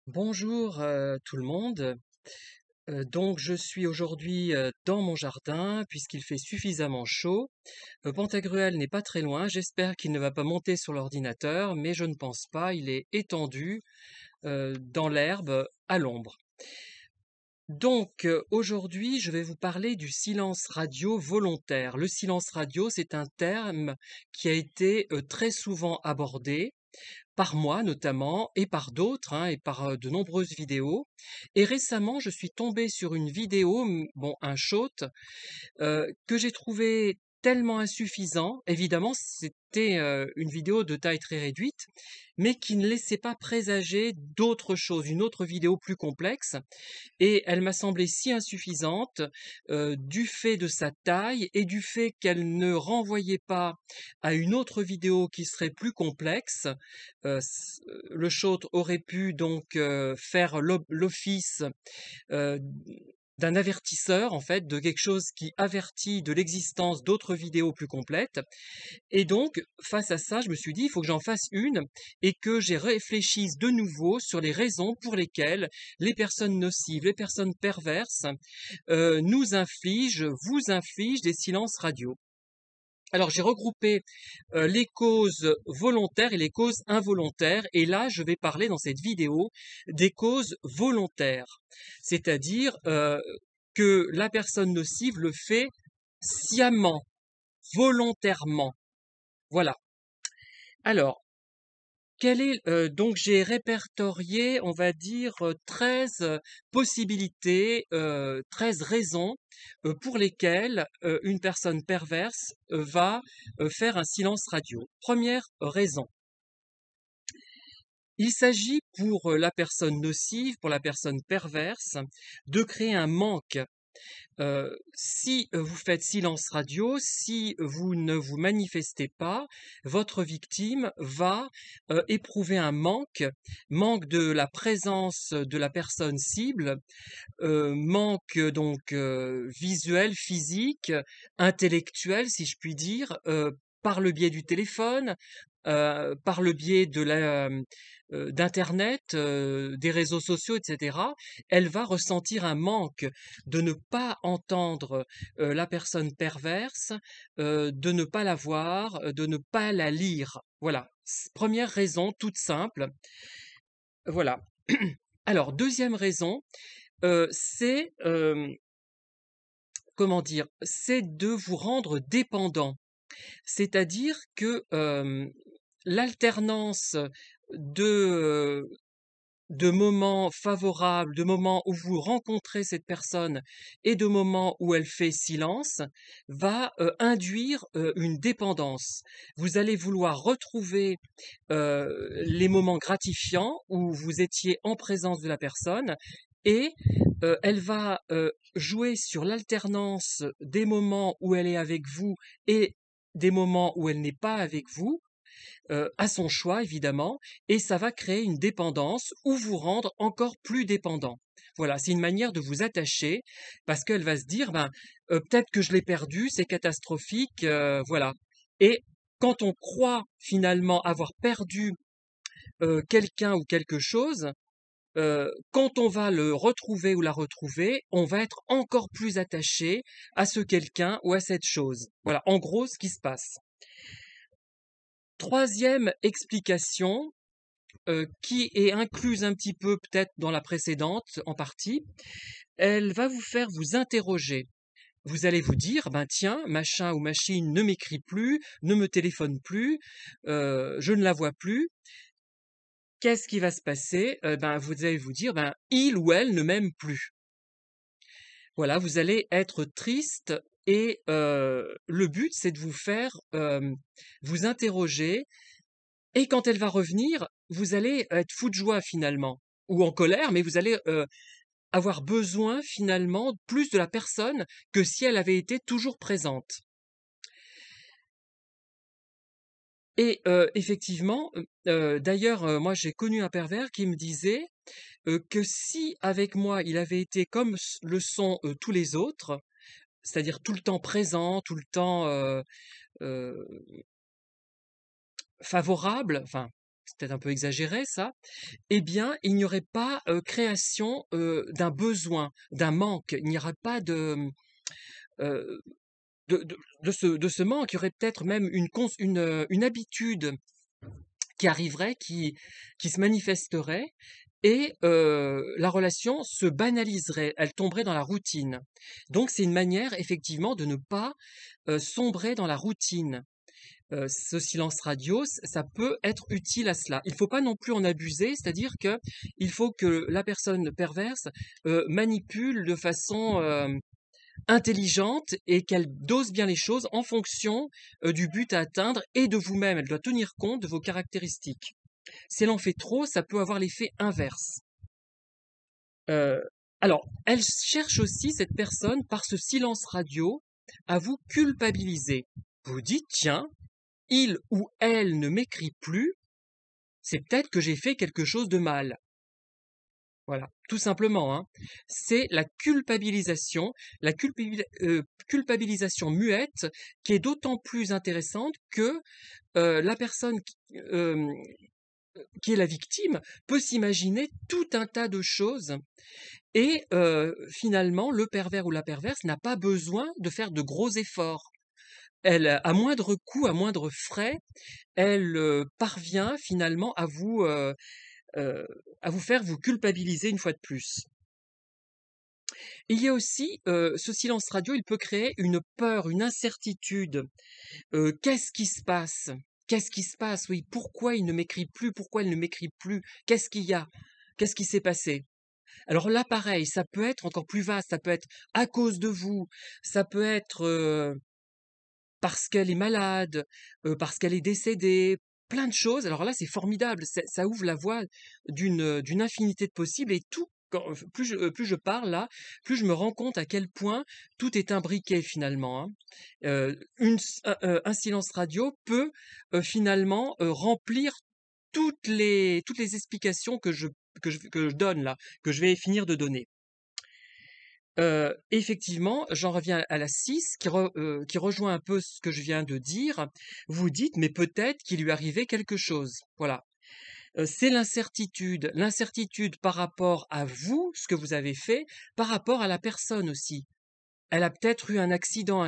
Bonjour tout le monde. Donc je suis aujourd'hui dans mon jardin puisqu'il fait suffisamment chaud. Pantagruel n'est pas très loin. J'espère qu'il ne va pas monter sur l'ordinateur, mais je ne pense pas. Il est étendu dans l'herbe à l'ombre. Donc aujourd'hui, je vais vous parler du silence radio volontaire. Le silence radio, c'est un terme qui a été très souvent abordé par moi notamment et par d'autres, hein, et par de nombreuses vidéos. Et récemment, je suis tombé sur une vidéo, bon, un short, que j'ai trouvé tellement insuffisant. Évidemment, c'était une vidéo de taille très réduite, mais qui ne laissait pas présager d'autres choses, une autre vidéo plus complexe. Et elle m'a semblé si insuffisante, du fait de sa taille et du fait qu'elle ne renvoyait pas à une autre vidéo qui serait plus complexe. Le short aurait pu donc faire l'office euh, d'un avertisseur, en fait, de quelque chose qui avertit de l'existence d'autres vidéos plus complètes. Et donc, face à ça, je me suis dit, il faut que j'en fasse une et que j'y réfléchisse de nouveau sur les raisons pour lesquelles les personnes nocives, les personnes perverses vous infligent des silences radio. Alors j'ai regroupé les causes volontaires et les causes involontaires, et là je vais parler dans cette vidéo des causes volontaires, c'est-à-dire que la personne nocive le fait sciemment, volontairement. Voilà. Alors, donc j'ai répertorié, on va dire, 13 possibilités, 13 raisons pour lesquelles une personne perverse va faire un silence radio. Première raison. Il s'agit pour la personne nocive, pour la personne perverse, de créer un manque. Si vous faites silence radio, si vous ne vous manifestez pas, votre victime va éprouver un manque, manque de la présence de la personne cible, manque donc visuel, physique, intellectuel, si je puis dire, par le biais du téléphone, par le biais de d'internet, des réseaux sociaux, etc. Elle va ressentir un manque de ne pas entendre la personne perverse, de ne pas la voir, de ne pas la lire. Voilà. Première raison toute simple. Voilà. Alors, deuxième raison, c'est comment dire, c'est de vous rendre dépendant. C'est-à-dire que l'alternance de, de moments favorables, de moments où vous rencontrez cette personne et de moments où elle fait silence, va induire une dépendance. Vous allez vouloir retrouver les moments gratifiants où vous étiez en présence de la personne et elle va jouer sur l'alternance des moments où elle est avec vous et des moments où elle n'est pas avec vous, à son choix évidemment, et ça va créer une dépendance ou vous rendre encore plus dépendant. Voilà, c'est une manière de vous attacher parce qu'elle va se dire, ben, peut-être que je l'ai perdu, c'est catastrophique, voilà. Et quand on croit finalement avoir perdu quelqu'un ou quelque chose, quand on va le retrouver ou la retrouver, on va être encore plus attaché à ce quelqu'un ou à cette chose. Voilà, en gros, ce qui se passe. Troisième explication, qui est incluse un petit peu peut-être dans la précédente en partie, elle va vous faire vous interroger. Vous allez vous dire, ben tiens, machin ou machine ne m'écrit plus, ne me téléphone plus, je ne la vois plus. Qu'est-ce qui va se passer? Ben, vous allez vous dire, ben, il ou elle ne m'aime plus. Voilà, vous allez être triste et le but, c'est de vous faire vous interroger. Et quand elle va revenir, vous allez être fou de joie finalement, ou en colère, mais vous allez avoir besoin finalement plus de la personne que si elle avait été toujours présente. Et effectivement, d'ailleurs, moi j'ai connu un pervers qui me disait que si avec moi il avait été comme le sont tous les autres, c'est-à-dire tout le temps présent, tout le temps euh, favorable, enfin c'est peut-être un peu exagéré ça, eh bien, il n'y aurait pas création d'un besoin, d'un manque. Il n'y aurait pas euh, de ce manque. Il y aurait peut-être même une habitude qui arriverait, qui se manifesterait, et la relation se banaliserait, elle tomberait dans la routine. Donc c'est une manière effectivement de ne pas sombrer dans la routine. Ce silence radio, ça peut être utile à cela. Il ne faut pas non plus en abuser, c'est-à-dire que il faut que la personne perverse manipule de façon intelligente et qu'elle dose bien les choses en fonction du but à atteindre et de vous-même. Elle doit tenir compte de vos caractéristiques. Si elle en fait trop, ça peut avoir l'effet inverse. Euh, alors, elle cherche aussi, cette personne, par ce silence radio, à vous culpabiliser. Vous dites, tiens, il ou elle ne m'écrit plus, c'est peut-être que j'ai fait quelque chose de mal. Voilà, tout simplement, hein. C'est la culpabilisation muette qui est d'autant plus intéressante que la personne qui est la victime peut s'imaginer tout un tas de choses et finalement, le pervers ou la perverse n'a pas besoin de faire de gros efforts. Elle, à moindre coût, à moindre frais, elle parvient finalement euh, à vous faire vous culpabiliser une fois de plus. Il y a aussi ce silence radio, il peut créer une peur, une incertitude. Qu'est-ce qui se passe? Qu'est-ce qui se passe? Oui, pourquoi il ne m'écrit plus? Pourquoi il ne m'écrit plus? Qu'est-ce qu'il y a? Qu'est-ce qui s'est passé? Alors là, pareil, ça peut être encore plus vaste, ça peut être à cause de vous, ça peut être parce qu'elle est malade, parce qu'elle est décédée, plein de choses. Alors là, c'est formidable, ça ouvre la voie d'une infinité de possibles et tout. Plus je parle là, plus je me rends compte à quel point tout est imbriqué finalement, hein. Un silence radio peut finalement remplir toutes les explications que je donne là, que je vais finir de donner. Effectivement, j'en reviens à la 6 qui rejoint un peu ce que je viens de dire. Vous dites: «Mais peut-être qu'il lui arrivait quelque chose». Voilà, c'est l'incertitude par rapport à vous, ce que vous avez fait, par rapport à la personne aussi. Elle a peut-être eu un accident,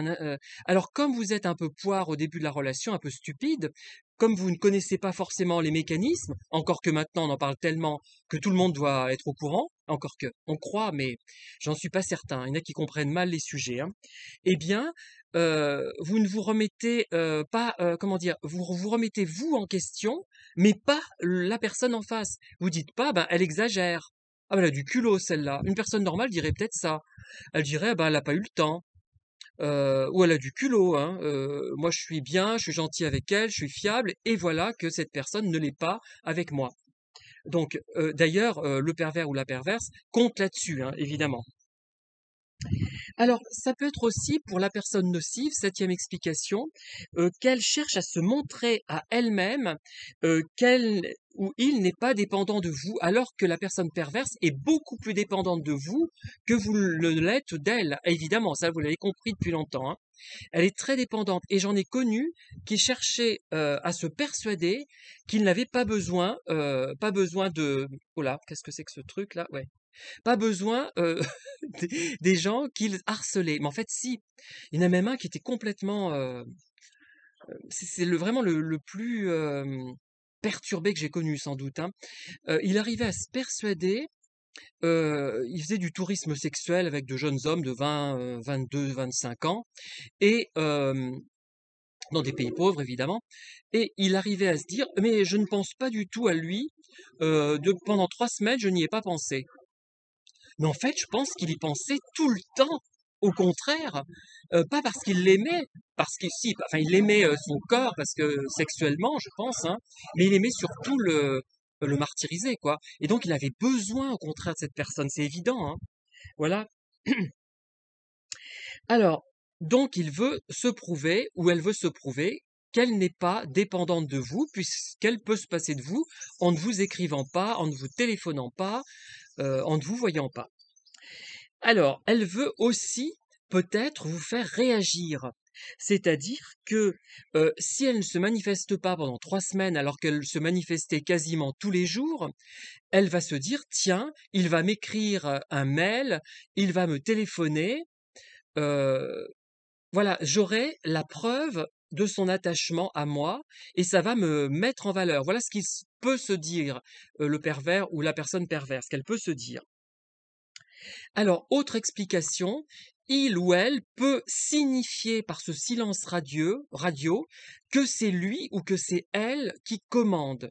alors comme vous êtes un peu poire au début de la relation, un peu stupide, comme vous ne connaissez pas forcément les mécanismes, encore que maintenant on en parle tellement que tout le monde doit être au courant, encore que on croit, mais j'en suis pas certain. Il y en a qui comprennent mal les sujets, hein. Eh bien, vous ne vous remettez pas, comment dire, vous remettez vous en question, mais pas la personne en face. Vous dites pas, ben elle exagère. Ah ben elle a du culot celle-là. Une personne normale dirait peut-être ça. Elle dirait: «Ah bah, elle a pas eu le temps», ou «Elle a du culot, hein, moi je suis bien, je suis gentil avec elle, je suis fiable» et voilà que cette personne ne l'est pas avec moi. Donc d'ailleurs, le pervers ou la perverse compte là-dessus, hein, évidemment. Alors, ça peut être aussi pour la personne nocive, septième explication, qu'elle cherche à se montrer à elle-même qu'elle ou il n'est pas dépendant de vous, alors que la personne perverse est beaucoup plus dépendante de vous que vous le l'êtes d'elle. Évidemment, ça vous l'avez compris depuis longtemps, hein. Elle est très dépendante et j'en ai connu qui cherchaient à se persuader qu'ils n'avaient pas besoin de... Oh là, qu'est-ce que c'est que ce truc là? Ouais. Pas besoin des gens qu'ils harcelaient. Mais en fait, si. Il y en a même un qui était complètement... c'est vraiment le plus perturbé que j'ai connu, sans doute, hein. Il arrivait à se persuader, il faisait du tourisme sexuel avec de jeunes hommes de 20, 22, 25 ans, et dans des pays pauvres, évidemment, et il arrivait à se dire, mais je ne pense pas du tout à lui, pendant 3 semaines, je n'y ai pas pensé. Mais en fait, je pense qu'il y pensait tout le temps. Au contraire, pas parce qu'il l'aimait, parce que si, enfin, il aimait son corps, parce que sexuellement, je pense, hein, mais il aimait surtout le martyriser, quoi. Et donc, il avait besoin, au contraire, de cette personne, c'est évident, hein. Voilà. Alors, donc, il veut se prouver, ou elle veut se prouver, qu'elle n'est pas dépendante de vous, puisqu'elle peut se passer de vous en ne vous écrivant pas, en ne vous téléphonant pas, en ne vous voyant pas. Alors, elle veut aussi peut-être vous faire réagir. C'est-à-dire que si elle ne se manifeste pas pendant 3 semaines alors qu'elle se manifestait quasiment tous les jours, elle va se dire: «Tiens, il va m'écrire, un mail, il va me téléphoner, heu, voilà, j'aurai la preuve de son attachement à moi et ça va me mettre en valeur». Voilà ce qui peut se dire, le pervers ou la personne perverse, qu'elle peut se dire. Alors, autre explication, il ou elle peut signifier par ce silence radio que c'est lui ou que c'est elle qui commande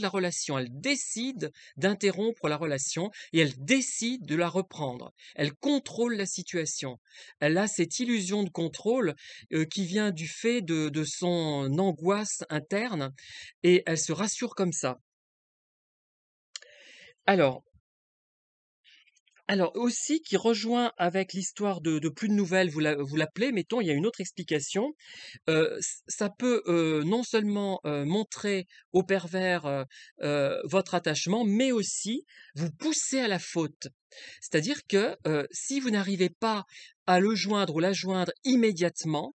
la relation. Elle décide d'interrompre la relation et elle décide de la reprendre. Elle contrôle la situation. Elle a cette illusion de contrôle qui vient du fait de son angoisse interne et elle se rassure comme ça. Alors, Alors aussi qui rejoint avec l'histoire de plus de nouvelles, vous l'appelez, mettons, il y a une autre explication. Ça peut non seulement montrer au pervers votre attachement, mais aussi vous pousser à la faute. C'est-à-dire que si vous n'arrivez pas à le joindre ou la joindre immédiatement,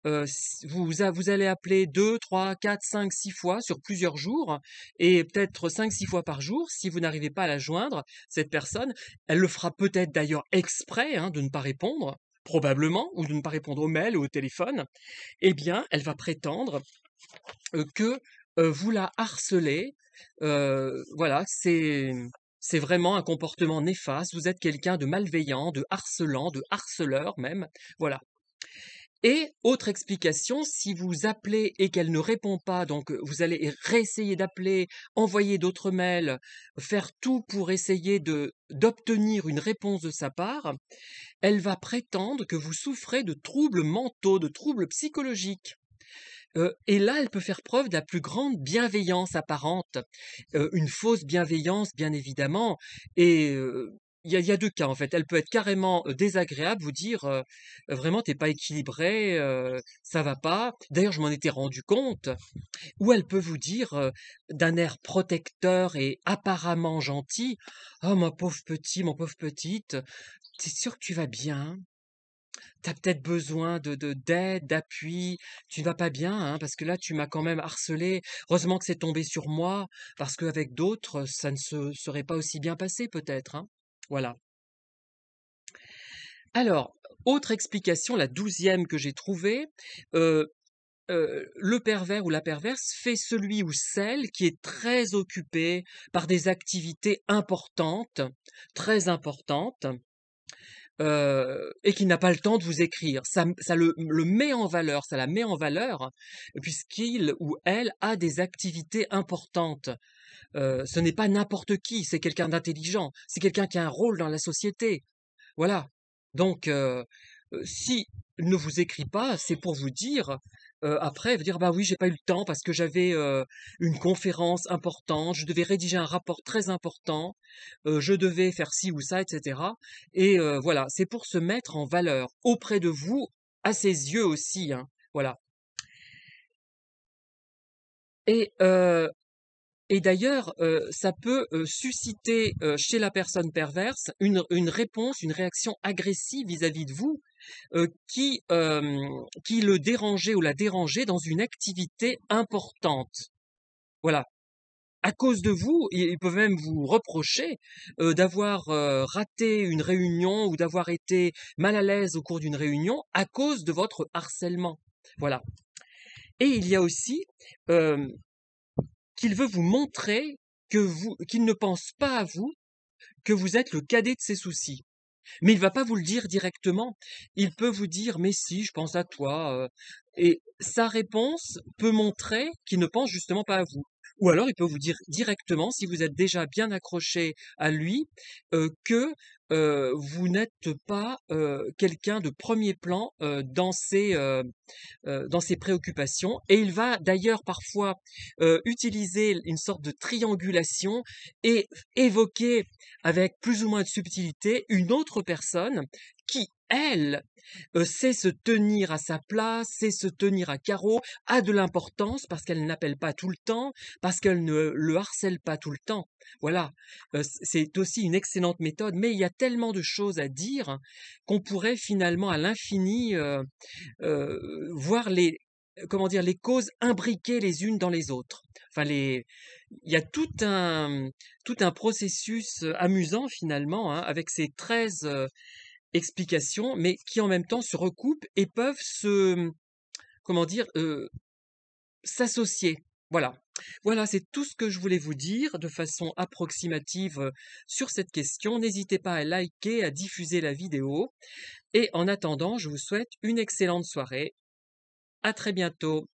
vous allez appeler 2, 3, 4, 5, 6 fois sur plusieurs jours et peut-être 5, 6 fois par jour. Si vous n'arrivez pas à la joindre, cette personne, elle le fera peut-être d'ailleurs exprès de ne pas répondre, probablement, ou de ne pas répondre aux mails ou au téléphone. Eh bien, elle va prétendre que vous la harcelez. Voilà, c'est vraiment un comportement néfaste. Vous êtes quelqu'un de malveillant, de harcelant, de harceleur même. Voilà. Et autre explication, si vous appelez et qu'elle ne répond pas, donc vous allez réessayer d'appeler, envoyer d'autres mails, faire tout pour essayer d'obtenir une réponse de sa part, elle va prétendre que vous souffrez de troubles mentaux, de troubles psychologiques. Et là, elle peut faire preuve de la plus grande bienveillance apparente, une fausse bienveillance, bien évidemment. Et il y a 2 cas, en fait. Elle peut être carrément désagréable, vous dire vraiment, t'es pas équilibré, ça va pas. D'ailleurs, je m'en étais rendu compte. Ou elle peut vous dire d'un air protecteur et apparemment gentil: «Oh, mon pauvre petit, mon pauvre petite, t'es sûr que tu vas bien? T'as peut-être besoin d'aide, d'appui, tu ne vas pas bien, hein, parce que là, tu m'as quand même harcelé. Heureusement que c'est tombé sur moi, parce qu'avec d'autres, ça ne se serait pas aussi bien passé peut-être, hein». Voilà. Alors, autre explication, la 12e que j'ai trouvée, heu le pervers ou la perverse fait celui ou celle qui est très occupé par des activités importantes, très importantes, et qui n'a pas le temps de vous écrire. Ça le met en valeur, ça la met en valeur, puisqu'il ou elle a des activités importantes. Ce n'est pas n'importe qui, c'est quelqu'un d'intelligent, c'est quelqu'un qui a un rôle dans la société. Voilà. Donc, si ne vous écrit pas, c'est pour vous dire, après, vous dire: «Bah oui, j'ai pas eu le temps parce que j'avais, une conférence importante, je devais rédiger un rapport très important, je devais faire ci ou ça» et cetera. Et voilà, c'est pour se mettre en valeur auprès de vous, à ses yeux aussi, hein. Voilà. Et d'ailleurs, ça peut susciter chez la personne perverse une réponse, une réaction agressive vis-à-vis de vous, qui le dérangeait ou la dérangeait dans une activité importante. Voilà. À cause de vous, ils peuvent même vous reprocher d'avoir raté une réunion ou d'avoir été mal à l'aise au cours d'une réunion à cause de votre harcèlement. Voilà. Et il y a aussi euh, qu'il veut vous montrer qu'il ne pense pas à vous, que vous êtes le cadet de ses soucis. Mais il va pas vous le dire directement. Il peut vous dire: «Mais si, je pense à toi», et sa réponse peut montrer qu'il ne pense justement pas à vous. Ou alors il peut vous dire directement, si vous êtes déjà bien accroché à lui, que, vous n'êtes pas, quelqu'un de premier plan, dans ses préoccupations. Et il va d'ailleurs parfois utiliser une sorte de triangulation et évoquer avec plus ou moins de subtilité une autre personne qui, elle, sait se tenir à sa place, sait se tenir à carreau, a de l'importance parce qu'elle n'appelle pas tout le temps, parce qu'elle ne le harcèle pas tout le temps. Voilà, c'est aussi une excellente méthode, mais il y a tellement de choses à dire qu'on pourrait finalement à l'infini voir les comment dire les causes imbriquées les unes dans les autres. Enfin il y a tout un processus amusant finalement hein, avec ces 13 explications, mais qui en même temps se recoupent et peuvent comment dire, s'associer. Voilà. Voilà, c'est tout ce que je voulais vous dire de façon approximative sur cette question. N'hésitez pas à liker, à diffuser la vidéo. Et en attendant, je vous souhaite une excellente soirée. À très bientôt.